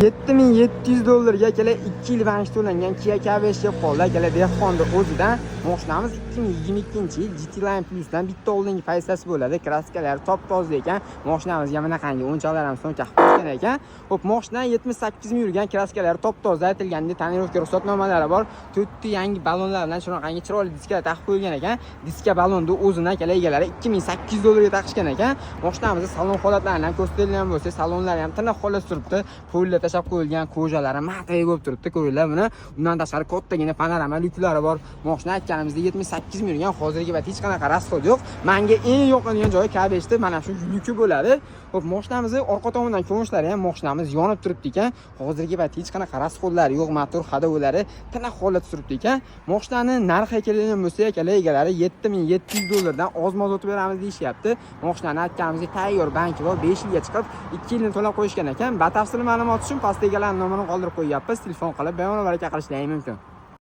$7700 kela 2 yil vansh to'langan Kia K5 ga qoldi. Kela dehqonda o'zidan mashinamiz 2022-yil GT Line Plus'dan bitta oldingi faysasi bo'ladi. Kraskalar top toza ekan. Mashinamizga bunaqangi o'yinchoqlar ham so'ng taqib qo'ygan ekan. Xo'p, mashina 78 ming yurgan, kraskalar top toza, aytilganda tonirovka ruxsatnomalari bor. 4 ta yangi ballonlar bilan shunaqangi chiroyli diskalar taqib qo'yilgan ekan. Diska ballonni o'zidan kela egalari $2800 ga taqishgan ekan. Mashinamizning salon holatlarini ko'rsatilgan bo'lsa, salonlari ham tiniq holat turibdi. Po'llar tashab qo'yilgan, ko'jalari matay bo'lib turibdi, ko'ringlar buni. Undan tashqari kattagina panorama lyuklari bor. Mashina aytganimizda 78 ming yurgan, hozirgi vaqtda hech qanaqa rasxod yo'q. Menga eng yoqadigan joyi K5da mana shu lyuki bo'ladi. Xo'p, mashinamizning orqa tomondan ko'rinishlari ham mashinamiz yonib turibdi ekan. Hozirgi vaqtda hech qanaqa rasxodlari yo'q, motor hadovlari tiniq holat turibdi ekan. Mashinaning narxi keladigan bo'lsa, kala egalari $7700 dan oz-moz o'tib beramiz deyishyapti. Mashinani aytganimizda tayyor banki bor, 5 yilga chiqib 2 yilni to'lab qo'yishgan ekan. Batafsil ma'lumot uchun pastda egalarning nomerini qoldirib qo'yyapmiz. Telefon qilib bemalol baraka qilishlaringiz mumkin.